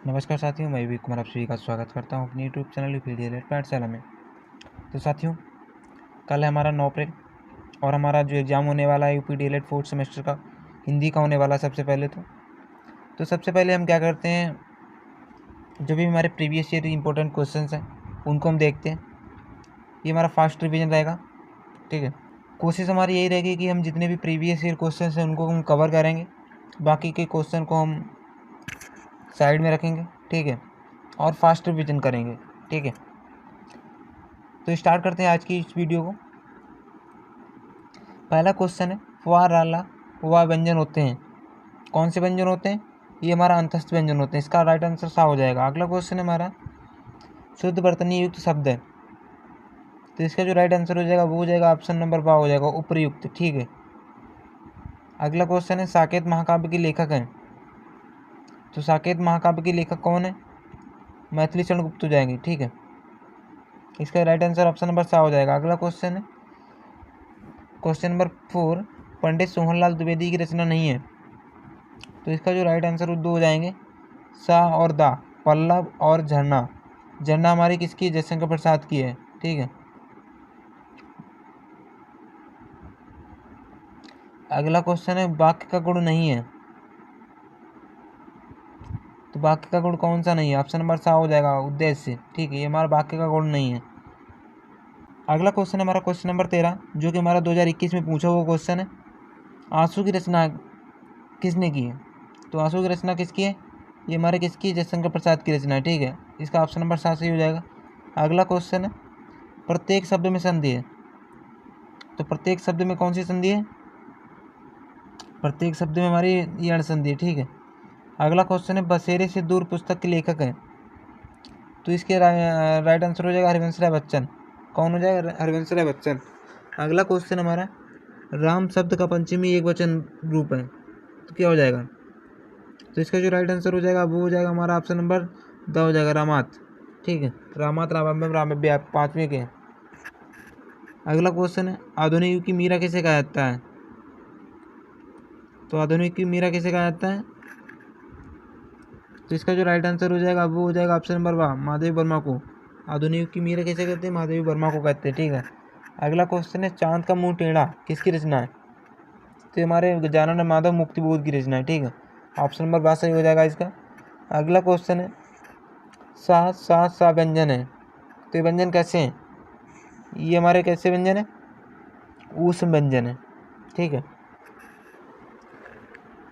नमस्कार साथियों, मैं भी कुमार आप सभी का स्वागत करता हूं अपनी यूट्यूब चैनल यूपीडीएलएड पाठशाला में। तो साथियों, कल है हमारा 9 अप्रैल और हमारा जो एग्ज़ाम होने वाला है यूपीडीएलएड फोर्थ सेमेस्टर का हिंदी का होने वाला है। सबसे पहले हम क्या करते हैं, जो भी हमारे प्रीवियस ईयर इंपॉर्टेंट क्वेश्चन हैं उनको हम देखते हैं। ये हमारा फास्ट रिविजन रहेगा, ठीक है। कोशिश हमारी यही रहेगी कि हम जितने भी प्रीवियस ईयर क्वेश्चन हैं उनको हम कवर करेंगे, बाकी के क्वेश्चन को हम साइड में रखेंगे, ठीक है, और फास्ट रिविजन करेंगे, ठीक है। तो स्टार्ट करते हैं आज की इस वीडियो को। पहला क्वेश्चन है, वा राला वा व्यंजन होते हैं। कौन से व्यंजन होते हैं? ये हमारा अंतस्थ व्यंजन होते हैं। इसका राइट आंसर सा हो जाएगा। अगला क्वेश्चन है हमारा, शुद्ध वर्तनी युक्त शब्द है, तो इसका जो राइट आंसर हो जाएगा वो हो जाएगा ऑप्शन नंबर बा हो जाएगा, उपयुक्त, ठीक है। अगला क्वेश्चन है, साकेत महाकाव्य के लेखक हैं, तो साकेत महाकाव्य के लेखक कौन है? मैथिली शरण गुप्त हो जाएंगे, ठीक है। इसका राइट आंसर ऑप्शन नंबर सा हो जाएगा। अगला क्वेश्चन है, क्वेश्चन नंबर 4, पंडित सोहनलाल द्विवेदी की रचना नहीं है, तो इसका जो राइट आंसर वो दो हो जाएंगे, सा और दा, पल्लव और झरना। झरना हमारी किसकी? जयशंकर प्रसाद की है, ठीक है। अगला क्वेश्चन है, वाक्य का गुण नहीं है, तो वाक्य का गुण कौन सा नहीं है? ऑप्शन नंबर सा हो जाएगा, उद्देश्य, ठीक है। ये हमारा वाक्य का गुण नहीं है। अगला क्वेश्चन हमारा क्वेश्चन नंबर 13, जो कि हमारा 2021 में पूछा हुआ क्वेश्चन है, आंसू की रचना किसने की है? तो आंसू की रचना किसकी है? ये हमारे किसकी? जयशंकर प्रसाद की रचना है, ठीक है। इसका ऑप्शन नंबर 7 सही हो जाएगा। अगला क्वेश्चन है, प्रत्येक शब्द में संधि है, तो प्रत्येक शब्द में कौन सी संधि है? प्रत्येक शब्द में हमारी ये अण संधि है, ठीक है। अगला क्वेश्चन है, बसेरे से दूर पुस्तक के लेखक हैं, तो इसके राइट आंसर हो जाएगा हरिवंश राय बच्चन। कौन हो जाएगा? हरिवंश राय बच्चन। अगला क्वेश्चन हमारा, राम शब्द का पंचमी एक वचन रूप है, तो क्या हो जाएगा? तो इसका जो राइट आंसर हो जाएगा वो हो जाएगा हमारा ऑप्शन नंबर द हो जाएगा, रामात, ठीक है। रामात, रामाभ्यम, रामव्य, पाँचवें के। अगला क्वेश्चन है, आधुनिक युग की मीरा किसे कहा जाता है? तो आधुनिक युग की मीरा किसे कहा जाता है? तो इसका जो राइट आंसर हो जाएगा वो हो जाएगा ऑप्शन नंबर वा, महादेव वर्मा को। आधुनिक युग की मीरा किसे कहते हैं? महादेव वर्मा को कहते हैं, ठीक है। अगला क्वेश्चन है, चांद का मुंह टेढ़ा किसकी रचना है? तो हमारे गजानन माधव मुक्तिबोध की रचना है, ठीक है। ऑप्शन नंबर बा सही हो जाएगा इसका। अगला क्वेश्चन है, सा सा सा व्यंजन है, तो ये व्यंजन कैसे हैं? ये हमारे कैसे व्यंजन है? ऊष्म व्यंजन है, ठीक है।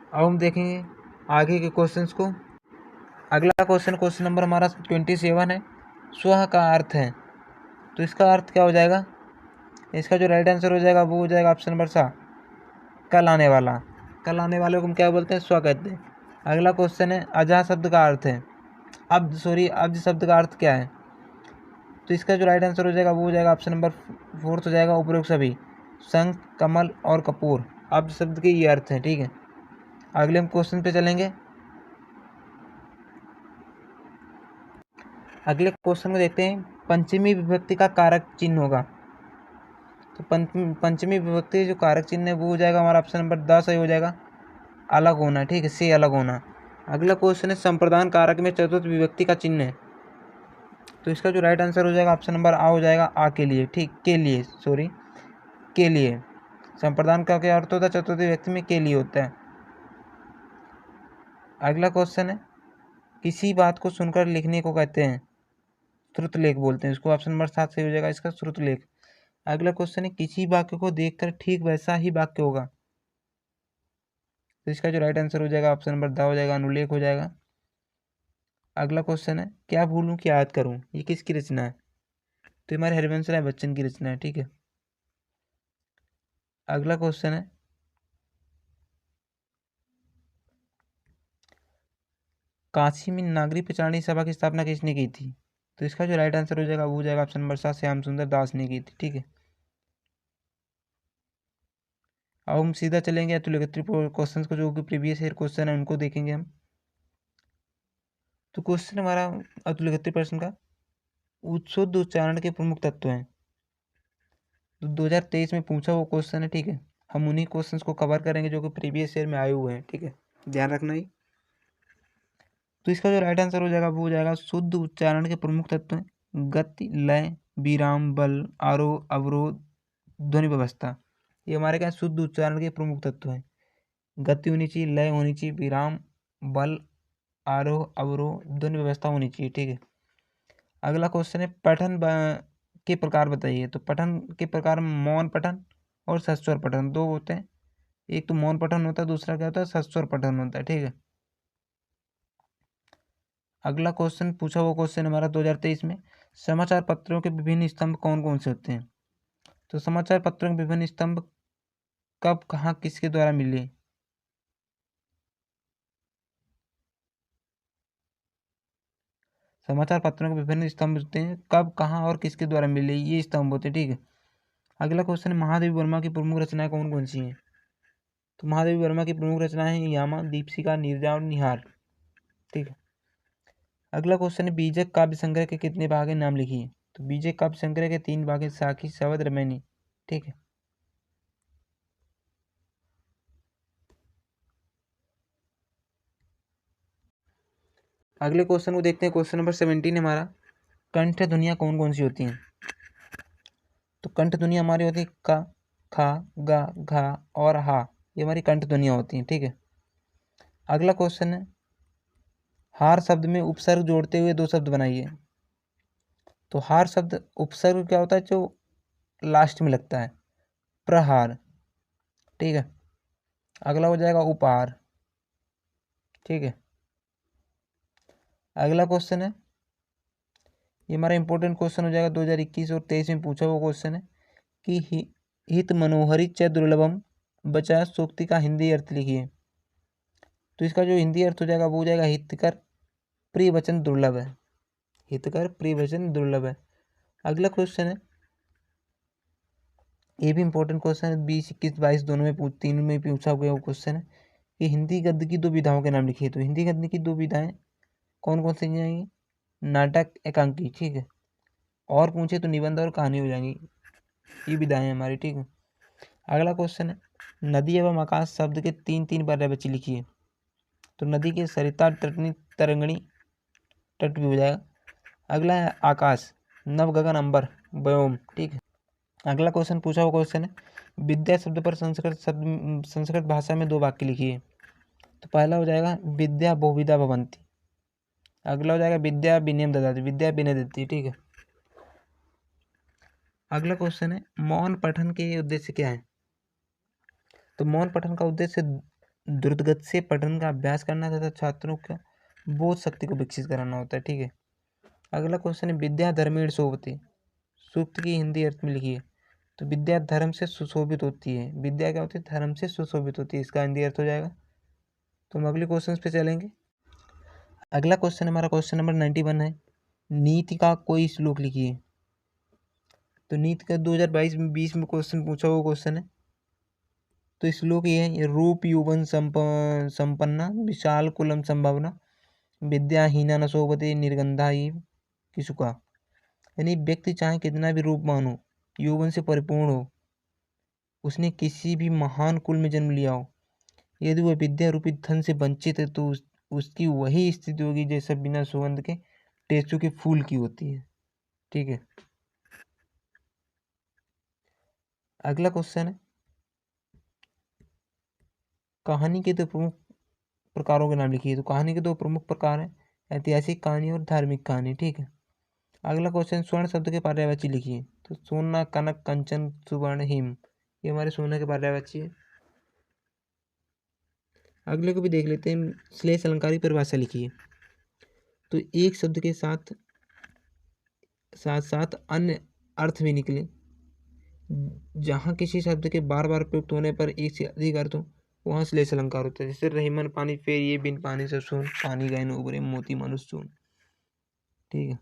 अब हम देखेंगे आगे के क्वेश्चंस को। अगला क्वेश्चन नंबर हमारा 27 है, स्व का अर्थ है, तो इसका अर्थ क्या हो जाएगा? इसका जो राइट आंसर हो जाएगा वो हो जाएगा ऑप्शन नंबर सा, कल आने वाला। कल आने वाले को हम क्या बोलते हैं? स्व कहते हैं। अगला क्वेश्चन है, अजह शब्द का अर्थ है, अब्ज शब्द का अर्थ क्या है? तो इसका जो राइट आंसर हो जाएगा वो हो जाएगा ऑप्शन नंबर 4 हो जाएगा, उपरोक्त सभी, शंख, कमल और कपूर। अब्ज शब्द के ये अर्थ हैं, ठीक है। अगले हम क्वेश्चन पे चलेंगे। अगले क्वेश्चन को देखते हैं, पंचमी विभक्ति का कारक चिन्ह होगा, तो पंचमी विभक्ति जो कारक चिन्ह है वो हो जाएगा हमारा ऑप्शन नंबर 10 सही हो जाएगा, अलग होना, ठीक है, से अलग होना। अगला क्वेश्चन है, संप्रदान कारक में चतुर्थ विभक्ति का चिन्ह है, तो इसका जो राइट आंसर हो जाएगा ऑप्शन नंबर आ हो जाएगा, आ के लिए, ठीक, के लिए, सॉरी, के लिए। संप्रदान का क्या अर्थ होता है? चतुर्थ विभक्ति में के लिए होता है। अगला क्वेश्चन है, किसी बात को सुनकर लिखने को कहते हैं, श्रुतलेख बोलते हैं इसको। ऑप्शन नंबर 7 सही हो जाएगा इसका, श्रुतलेख। अगला क्वेश्चन है, किसी वाक्य को देखकर ठीक वैसा ही वाक्य होगा, तो इसका जो राइट आंसर हो जाएगा ऑप्शन नंबर द हो जाएगा, अनुलेख हो जाएगा। अगला क्वेश्चन है, क्या भूलूं क्या याद करूं, ये किसकी रचना है? तो हमारे हरिवंश राय बच्चन की रचना है, ठीक है। अगला क्वेश्चन है, काशी में नागरिक प्रचारणी सभा की स्थापना किसने की थी? तो इसका जो राइट आंसर हो जाएगा वो हो जाएगा ऑप्शन नंबर 7 श्याम सुंदर दास ने की थी, ठीक है। अब हम सीधा चलेंगे अतुल्यगत्री क्वेश्चन को, जो कि प्रीवियस ईयर क्वेश्चन है उनको देखेंगे हम। तो क्वेश्चन हमारा अतुल्यगत्री प्रश्न का, शुद्ध उच्चारण के प्रमुख तत्व हैं, तो 2023 में पूछा वो क्वेश्चन है, ठीक है। हम उन्हीं क्वेश्चंस को कवर करेंगे जो कि प्रीवियस ईयर में आए हुए हैं, ठीक है, ध्यान रखना ही। तो इसका जो राइट आंसर हो जाएगा वो हो जाएगा शुद्ध उच्चारण के प्रमुख तत्व हैं गति, लय, विराम, बल, आरोह, अवरोध, ध्वनि व्यवस्था। ये हमारे क्या शुद्ध उच्चारण के प्रमुख तत्व हैं। गति होनी चाहिए, लय होनी चाहिए, विराम, बल, आरोह, अवरोह, ध्वनि व्यवस्था होनी चाहिए। ठीक है। अगला क्वेश्चन है के प्रकार बताइए। तो पठन के प्रकार मौन पठन और सस्वर पठन दो होते हैं। एक तो मौन पठन होता है, दूसरा क्या होता है, सस्वर पठन होता है। ठीक है। अगला क्वेश्चन पूछा वो क्वेश्चन हमारा 2023 में समाचार पत्रों के विभिन्न स्तंभ कौन कौन से होते हैं। तो समाचार पत्रों के विभिन्न स्तंभ कब, कहाँ, किसके द्वारा मिले। समाचार पत्रों के विभिन्न स्तंभ होते हैं कब, कहाँ और किसके द्वारा मिले, ये स्तंभ होते हैं। ठीक है। अगला क्वेश्चन है महादेवी वर्मा की प्रमुख रचनाएं कौन कौन सी हैं। तो महादेवी वर्मा की प्रमुख रचनाएं हैं यामा, दीपशिखा, नीरजा और निहार। ठीक है। अगला क्वेश्चन है बीजक काव्य संग्रह के कितने भाग हैं, नाम लिखिए। तो बीजक काव्य संग्रह के 3 भाग हैं, साखी, शवद, रमैनी। ठीक है। अगले क्वेश्चन को देखते हैं। क्वेश्चन नंबर 17 हमारा कंठ ध्वनियाँ कौन कौन सी होती हैं। तो कंठ ध्वनियाँ हमारी होती है का, खा, गा, घा और हा। ये हमारी कंठ ध्वनियाँ होती हैं। ठीक है। अगला क्वेश्चन है हार शब्द में उपसर्ग जोड़ते हुए 2 शब्द बनाइए। तो हार शब्द उपसर्ग क्या होता है, जो लास्ट में लगता है, प्रहार। ठीक है। अगला हो जाएगा उपहार। ठीक है। अगला क्वेश्चन है, ये हमारा इंपॉर्टेंट क्वेश्चन हो जाएगा 2021 और 23 में पूछा हुआ क्वेश्चन है कि हित मनोहरी च दुर्लभम बचा सूक्ति का हिंदी अर्थ लिखिए। तो इसका जो हिंदी अर्थ हो जाएगा वो हो जाएगा हितकर प्रिय वचन दुर्लभ है। हितकर प्रिय वचन दुर्लभ है। अगला क्वेश्चन है, ये भी इंपॉर्टेंट क्वेश्चन है, 20, 21, 22 दोनों में तीनों में पूछा गया वो क्वेश्चन है कि हिंदी गद्य की 2 विधाओं के नाम लिखिए। तो हिंदी गद्य की 2 विधाएं कौन कौन सी जाएंगी, नाटक, एकांकी। ठीक है। और पूछे तो निबंध और कहानी हो जाएंगी। ये विधाएं हमारी। ठीक है। अगला क्वेश्चन है नदी एवं आकाश शब्द के 3 पर्यायवाची लिखिए। तो नदी के सरिता, तटनी, तरंगणी, तट भी हो जाएगा। अगला है आकाश, नव, गगन, अंबर, व्योम। ठीक है। अगला क्वेश्चन पूछा हुआ क्वेश्चन है विद्या शब्द पर संस्कृत भाषा में 2 वाक्य लिखिए। तो पहला हो जाएगा विद्या बहुविधा भवंती। अगला हो जाएगा विद्या विनयम ददाति, विद्या विनय देती। ठीक है। अगला क्वेश्चन है मौन पठन के उद्देश्य क्या है। तो मौन पठन का उद्देश्य द्रुतगति से पठन का अभ्यास करना तथा छात्रों का बोध शक्ति को विकसित कराना होता है। ठीक है। अगला क्वेश्चन है विद्या धर्मेण शोभते, सूक्त की हिंदी अर्थ में लिखिए। तो विद्या धर्म से सुशोभित होती है। विद्या क्या होती है, धर्म से सुशोभित होती है, इसका हिंदी अर्थ हो जाएगा। तो हम अगले क्वेश्चन पे चलेंगे। अगला क्वेश्चन हमारा क्वेश्चन नंबर 91 है नीति का कोई श्लोक लिखिए। तो नीति का 2022 में क्वेश्चन पूछा हुआ क्वेश्चन है। तो श्लोक ये है रूप यौवन संपन्ना विशाल कुलम संभावना विद्याहीना न शोभते निर्गंधा किसुका। यानी व्यक्ति चाहे कितना भी रूपवान हो, यौवन से परिपूर्ण हो, उसने किसी भी महान कुल में जन्म लिया हो, यदि वह विद्या रूपी धन से वंचित है तो उसकी वही स्थिति होगी जैसे बिना सुगंध के टेसू के फूल की होती है। ठीक है। अगला क्वेश्चन है कहानी के 2 प्रमुख प्रकारों के नाम लिखिए। तो कहानी के 2 प्रमुख प्रकार हैं ऐतिहासिक कहानी और धार्मिक कहानी। ठीक है। अगला क्वेश्चन स्वर्ण शब्द के पर्यायवाची लिखिए। तो सोना, कनक, कंचन, सुवर्ण, हिम, ये हमारे सोने के पर्यायवाची है। अगले को भी देख लेते हैं श्लेष अलंकार की परिभाषा लिखिए। तो एक शब्द के साथ साथ साथ अन्य अर्थ भी निकले, जहाँ किसी शब्द के बार बार प्रयुक्त होने पर एक से अधिक अर्थ हो वहाँ श्लेष अलंकार होता है। जैसे रहीमन पानी फेर ये बिन पानी से सोन पानी गए न उबरे मोती मनुष्य सोन। ठीक है।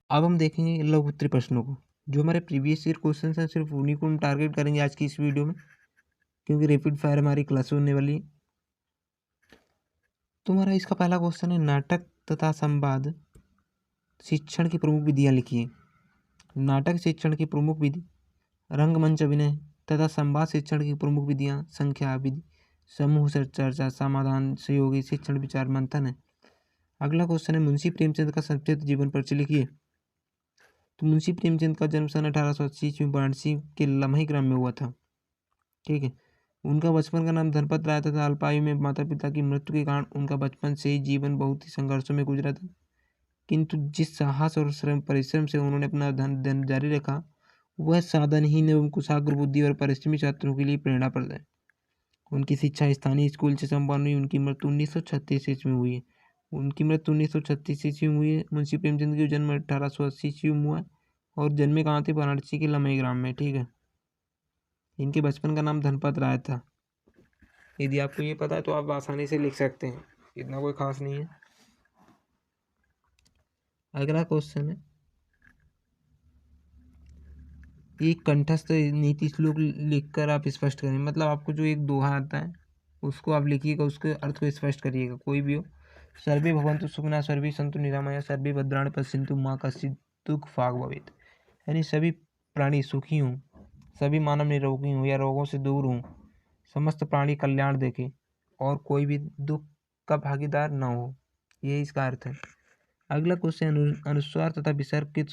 अब हम देखेंगे लघु उत्तरीय प्रश्नों को। जो हमारे प्रीवियस ईयर क्वेश्चन हैं सिर्फ उन्हीं को हम टारगेट करेंगे आज की इस वीडियो में, क्योंकि रैपिड फायर हमारी क्लास होने वाली है। तो हमारा इसका पहला क्वेश्चन है नाटक तथा संवाद शिक्षण की प्रमुख विधियाँ लिखिए। नाटक शिक्षण की प्रमुख विधि रंगमंच अभिनय तथा संवाद शिक्षण की प्रमुख विधियाँ संख्या विधि, समूह चर्चा, समाधान, सहयोगी, शिक्षण, विचार मंथन है। अगला क्वेश्चन है मुंशी प्रेमचंद का संक्षिप्त जीवन परिचय लिखिए। तो मुंशी प्रेमचंद का जन्म सन 1880 ईस्वी में वाराणसी के लम्हे ग्राम में हुआ था। ठीक है। उनका बचपन का नाम धनपत राय था। अल्पायु में माता पिता की मृत्यु के कारण उनका बचपन से ही जीवन बहुत ही संघर्षों में गुजरा था, किंतु जिस साहस और श्रम परिश्रम से उन्होंने अपना अध्ययन जारी रखा, वह साधनहीन एवं कुशाग्र बुद्धि और परिश्रमी छात्रों के लिए प्रेरणाप्रद है। उनकी शिक्षा स्थानीय स्कूल से संपन्न हुई। उनकी मृत्यु 1936 ईस्वी में हुई है। उनकी मृत्यु 1936 ईस्वी में हुई है। मुंशी प्रेमचंद का जन्म 1880 ईस्वी में हुआ और जन्मे कहाँ थे? वाराणसी के लम्हे ग्राम में। ठीक है। इनके बचपन का नाम धनपत राय था। यदि आपको ये पता है तो आप आसानी से लिख सकते हैं, इतना कोई खास नहीं है। अगला क्वेश्चन है, एक कंठस्थ नीति श्लोक लिखकर आप स्पष्ट करें। मतलब आपको जो एक दोहा आता है उसको आप लिखिएगा, उसके अर्थ को स्पष्ट करिएगा, कोई भी हो। सर्वे भवन्तु सुखिनः, सर्वे सन्तु निरामया, सर्वे भद्राणि पश्यन्तु मा कश्चित् दुःख भाग् भवेत्। यानी सभी प्राणी सुखी हों, सभी मानव निरोगी हों या रोगों से दूर हों, समस्त प्राणी कल्याण देखें और कोई भी दुख का भागीदार न हो, यही इसका अर्थ है। अगला क्वेश्चन, अनुस्वार तथा विसर्ग के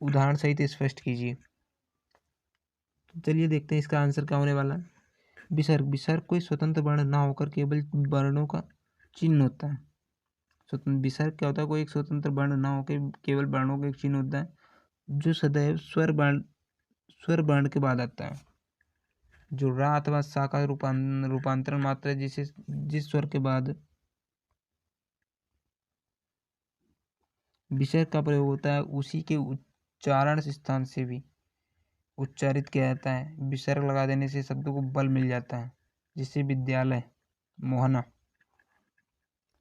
उदाहरण सहित स्पष्ट कीजिए। तो चलिए देखते हैं इसका आंसर क्या होने वाला है। विसर्ग, विसर्ग कोई स्वतंत्र वर्ण ना होकर केवल वर्णों का चिन्ह होता है। स्वतंत्र विसर्ग क्या होता है? कोई एक स्वतंत्र वर्ण ना होकर केवल वर्णों का एक चिन्ह होता है, जो सदैव स्वर वर्ण के बाद आता है। जो रा अथवा सा का रूपांतरण मात्र है, जिस स्वर के बाद विसर्ग का प्रयोग होता है, उसी के उच्चारण स्थान से भी उच्चारित किया जाता है। विसर्ग लगा देने से शब्दों को बल मिल जाता है, जिससे विद्यालय, मोहना।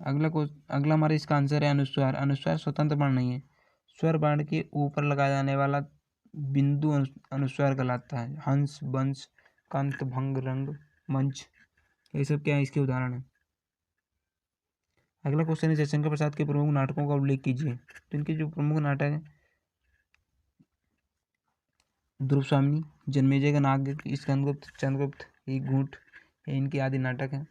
अगला हमारा इसका आंसर है अनुस्वार। अनुस्वार स्वतंत्र वर्ण नहीं है, स्वर वर्ण के ऊपर लगाया जाने वाला बिंदु अनुस्वार कहलाता है। हंस, वंश, कंत, भंग, रंग, मंच, ये सब क्या है? इसके उदाहरण है। अगला क्वेश्चन है, जयशंकर प्रसाद के प्रमुख नाटकों का उल्लेख कीजिए। तो इनके जो प्रमुख नाटक है, ध्रुव स्वामिनी, जन्मेजय का नाटक, स्कंदगुप्त, चंद्रगुप्त, एक घूंट, इनके आदि नाटक हैं।